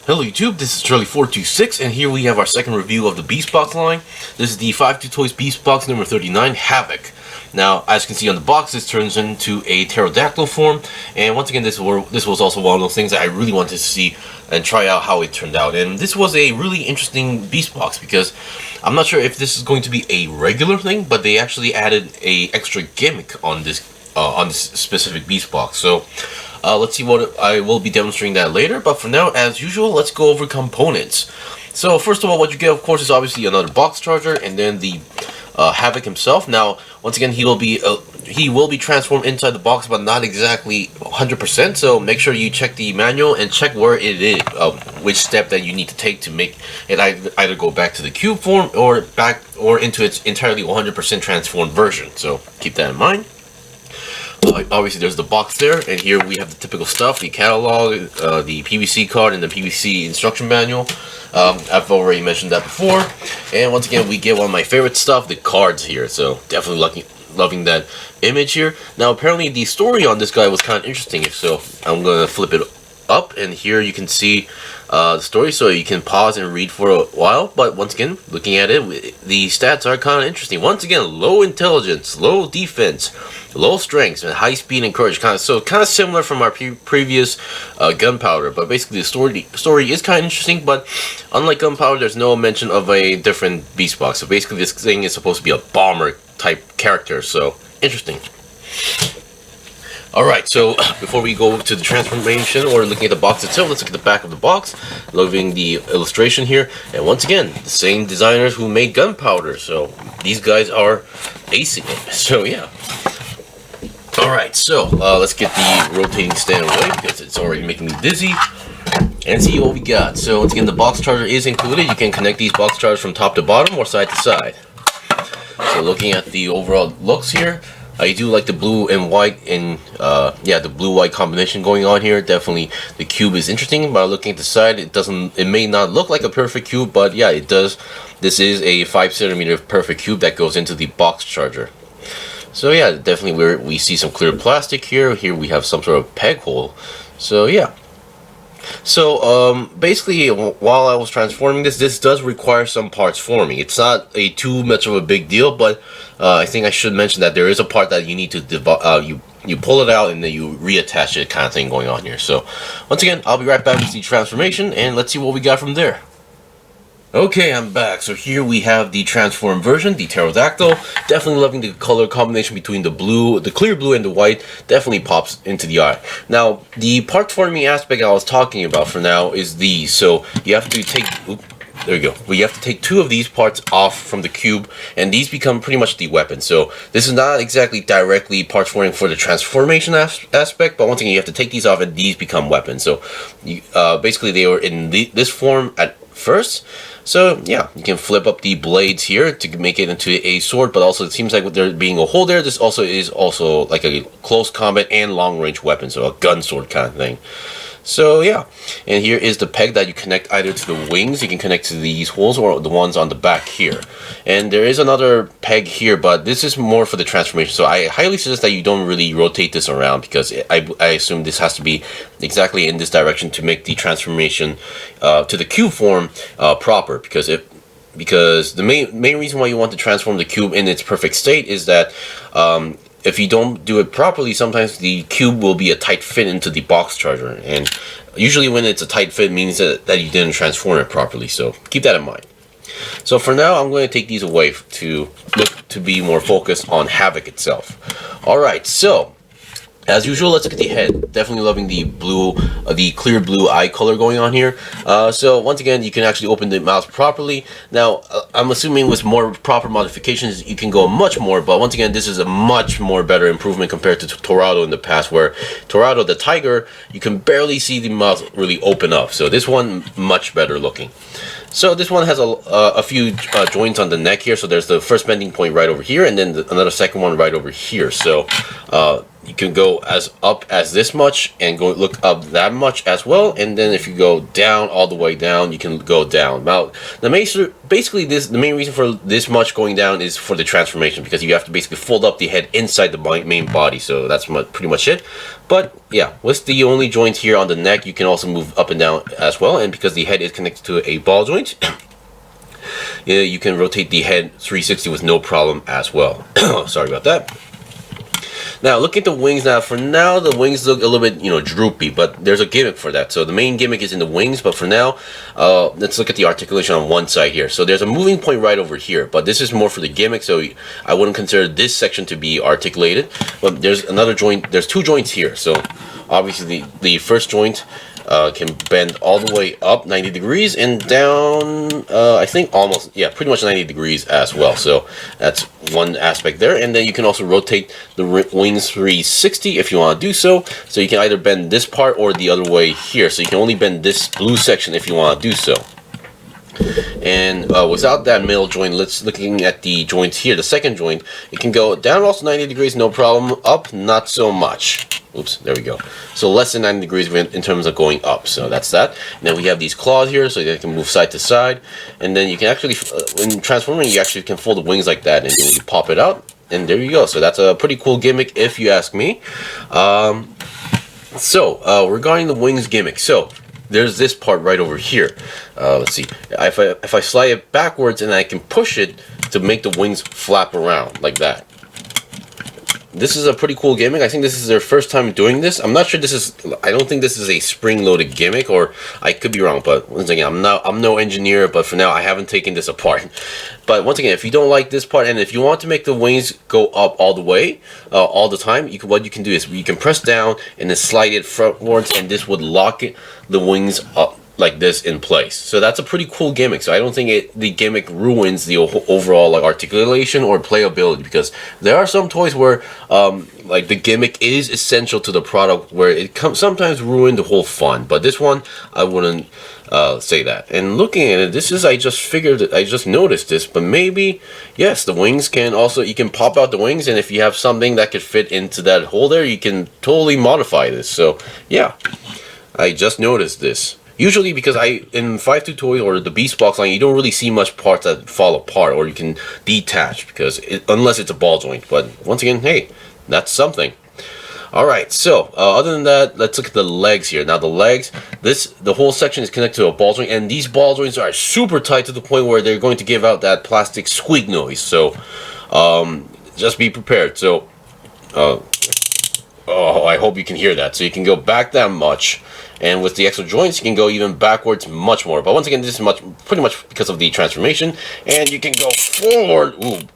Hello YouTube, this is Charlie426 and here we have our second review of the Beastbox line. This is the 52Toys Beastbox number 39, Havok. Now, as you can see on the box, this turns into a pterodactyl form, and once again, this was also one of those things that I really wanted to see and try out how it turned out. And this was a really interesting Beastbox because I'm not sure if this is going to be a regular thing, but they actually added a extra gimmick on this specific Beastbox. So let's see what I will be demonstrating that later, but for now, as usual, let's go over components. So first of all, what you get, of course, is obviously another box charger, and then the Havok himself. Now, once again, he will be transformed inside the box, but not exactly 100%. So make sure you check the manual and check where it is, which step that you need to take to make it either go back to the cube form or into its entirely 100% transformed version. So keep that in mind. Obviously there's the box there, and here we have the typical stuff: the catalog, the PVC card, and the PVC instruction manual. I've already mentioned that before, and once again we get one of my favorite stuff, the cards here. So definitely loving that image here. Now apparently the story on this guy was kind of interesting, so I'm gonna flip it up, and here you can see the story, so you can pause and read for a while. But once again, looking at it, the stats are kind of interesting. Once again, low intelligence, low defense, low strength, and high speed and courage. Kind of similar from our previous gunpowder, but basically the story is kind of interesting. But unlike gunpowder, there's no mention of a different Beastbox. So basically this thing is supposed to be a bomber type character, so interesting. Alright, so before we go to the transformation or looking at the box itself, let's look at the back of the box. Loving the illustration here. And once again, the same designers who made gunpowder. So these guys are acing it. So yeah. Alright, so let's get the rotating stand away because it's already making me dizzy. And see what we got. So once again, the box charger is included. You can connect these box chargers from top to bottom or side to side. So looking at the overall looks here, I do like the blue and white, and yeah, the blue-white combination going on here. Definitely, the cube is interesting. But looking at the side, it may not look like a perfect cube, but yeah, it does. This is a 5cm perfect cube that goes into the box charger. So yeah, definitely we see some clear plastic here. Here we have some sort of peg hole. So yeah. So basically, while I was transforming this does require some parts forming. It's not too much of a big deal, but I think I should mention that there is a part that you need to you pull it out and then you reattach it, kind of thing going on here. So once again, I'll be right back with the transformation, and let's see what we got from there. Okay, I'm back. So here we have the transformed version, the pterodactyl. Definitely loving the color combination between the blue, the clear blue, and the white. Definitely pops into the eye. Now, the part forming aspect I was talking about for now is these. So you have to take, there we go. We have to take two of these parts off from the cube, and these become pretty much the weapon. So this is not exactly directly parts forming for the transformation aspect, but once again, you have to take these off, and these become weapons. So you, basically, they were in this form at first. So yeah, you can flip up the blades here to make it into a sword, but also it seems like with there being a hole there, this also is like a close combat and long range weapon, so a gun sword kind of thing. So yeah, and here is the peg that you connect either to the wings, you can connect to these holes, or the ones on the back here. And there is another peg here, but this is more for the transformation, so I highly suggest that you don't really rotate this around, because I assume this has to be exactly in this direction to make the transformation to the cube form proper, because the main reason why you want to transform the cube in its perfect state is that if you don't do it properly, sometimes the cube will be a tight fit into the box charger, and usually when it's a tight fit means that you didn't transform it properly, so keep that in mind. So for now, I'm going to take these away to look to be more focused on Havok itself. Alright, so as usual, let's look at the head. Definitely loving the blue, the clear blue eye color going on here. So once again, you can actually open the mouth properly. Now, I'm assuming with more proper modifications, you can go much more. But once again, this is a much more better improvement compared to Torado in the past, where Torado, the tiger, you can barely see the mouth really open up. So this one, much better looking. So this one has a few joints on the neck here. So there's the first bending point right over here, and then another second one right over here. So you can go as up as this much and go look up that much as well, and then if you go down all the way down, you can go down. Now the main reason for this much going down is for the transformation, because you have to basically fold up the head inside the main body. So that's pretty much it. But yeah, with the only joint here on the neck, you can also move up and down as well, and because the head is connected to a ball joint, yeah, you can rotate the head 360 with no problem as well. Sorry about that. Now look at the wings. Now for now the wings look a little bit, you know, droopy, but there's a gimmick for that. So the main gimmick is in the wings, but for now let's look at the articulation on one side here. So there's a moving point right over here, but this is more for the gimmick, so I wouldn't consider this section to be articulated. But there's another joint, there's two joints here. So obviously the first joint can bend all the way up 90 degrees and down, I think almost, yeah, pretty much 90 degrees as well. So that's one aspect there. And then you can also rotate the wings 360 if you want to do so. So you can either bend this part or the other way here. So you can only bend this blue section if you want to do so. And without that middle joint, let's looking at the joints here. The second joint, it can go down also 90 degrees, no problem. Up, not so much. Oops, there we go. So less than 90 degrees in terms of going up. So that's that. And then we have these claws here, so they can move side to side. And then you can actually, when transforming, you actually can fold the wings like that, and you pop it out. And there you go. So that's a pretty cool gimmick, if you ask me. Regarding the wings gimmick, so there's this part right over here. Let's see. If I slide it backwards, and I can push it to make the wings flap around like that. This is a pretty cool gimmick. I think this is their first time doing this. I'm not sure this is, I don't think this is a spring-loaded gimmick, or I could be wrong, but once again, I'm no engineer, but for now I haven't taken this apart. But once again, if you don't like this part, and if you want to make the wings go up all the way, all the time, what you can do is you can press down and then slide it frontwards, and this would lock the wings up like this in place. So that's a pretty cool gimmick. So I don't think the gimmick ruins the overall like articulation or playability, because there are some toys where like the gimmick is essential to the product, where it sometimes ruin the whole fun. But this one, I wouldn't say that. And looking at it, this is, I just noticed this, but maybe yes, the wings can also, you can pop out the wings, and if you have something that could fit into that hole there, you can totally modify this. So yeah, I just noticed this. Usually, because in 52Toys or the Beastbox line, you don't really see much parts that fall apart or you can detach, because unless it's a ball joint. But once again, hey, that's something. Alright, so other than that, let's look at the legs here. Now the legs, the whole section is connected to a ball joint, and these ball joints are super tight to the point where they're going to give out that plastic squeak noise. So just be prepared. So oh, I hope you can hear that. So you can go back that much, and with the extra joints, you can go even backwards much more. But once again, this is pretty much because of the transformation, and you can go forward,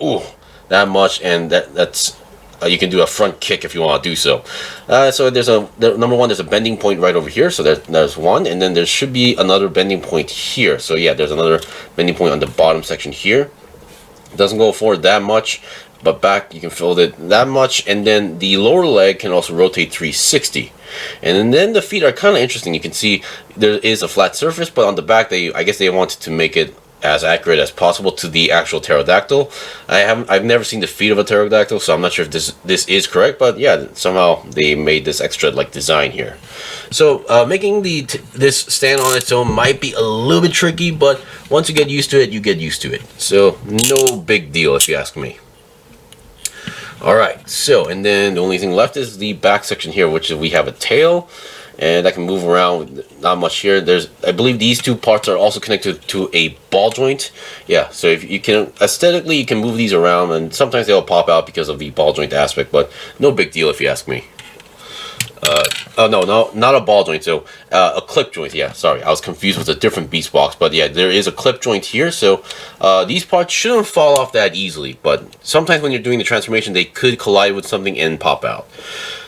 ooh, that much, and that's you can do a front kick if you want to do so. So number one, there's a bending point right over here. So there's one, and then there should be another bending point here. So yeah, there's another bending point on the bottom section here. It doesn't go forward that much, but back you can fold it that much, and then the lower leg can also rotate 360. And then the feet are kind of interesting. You can see there is a flat surface, but on the back, I guess they wanted to make it as accurate as possible to the actual pterodactyl. I've never seen the feet of a pterodactyl, so I'm not sure if this is correct, but yeah, somehow they made this extra like design here. So making this stand on its own might be a little bit tricky, but once you get used to it, you get used to it. So no big deal if you ask me. Alright, so, and then the only thing left is the back section here, which is we have a tail, and I can move around, not much here. I believe these two parts are also connected to a ball joint. Yeah, so if you can, aesthetically, you can move these around, and sometimes they'll pop out because of the ball joint aspect, but no big deal if you ask me. Oh no, not a ball joint, so a clip joint. Yeah, sorry, I was confused with a different Beastbox, but yeah, there is a clip joint here, so these parts shouldn't fall off that easily, but sometimes when you're doing the transformation, they could collide with something and pop out.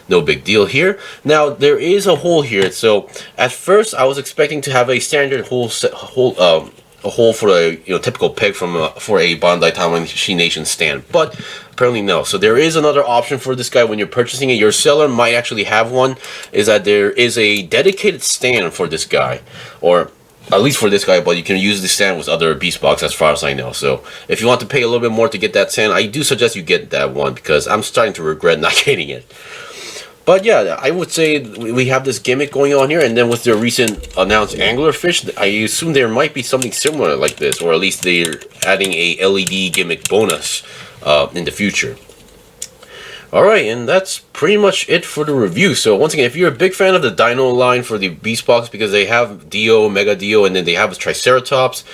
No big deal here. Now there is a hole here, so at first I was expecting to have a standard hole for a typical peg for a Bandai Tamashii Nation stand, but apparently no. So there is another option for this guy when you're purchasing it. Your seller might actually have one. Is that there is a dedicated stand for this guy, or at least for this guy, but you can use the stand with other Beastbox as far as I know. So if you want to pay a little bit more to get that stand, I do suggest you get that one, because I'm starting to regret not getting it. But yeah, I would say we have this gimmick going on here, and then with their recent announced anglerfish, I assume there might be something similar like this, or at least they're adding a LED gimmick bonus in the future. Alright, and that's pretty much it for the review. So once again, if you're a big fan of the dino line for the Beastbox, because they have Dio, Mega Dio, and then they have a Triceratops,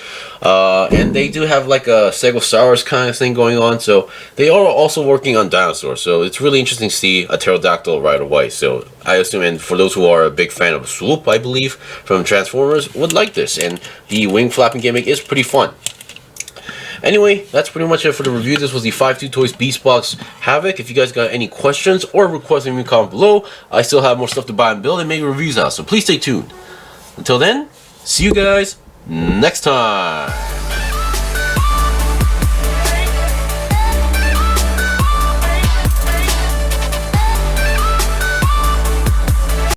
and they do have like a Stegosaurus kind of thing going on, so they are also working on dinosaurs, so it's really interesting to see a pterodactyl right away. So I assume, and for those who are a big fan of Swoop, I believe, from Transformers, would like this, and the wing flapping gimmick is pretty fun. Anyway, that's pretty much it for the review. This was the 52Toys Beastbox Havok. If you guys got any questions or requests, leave me a comment below. I still have more stuff to buy and build and make reviews out, so please stay tuned. Until then, see you guys next time.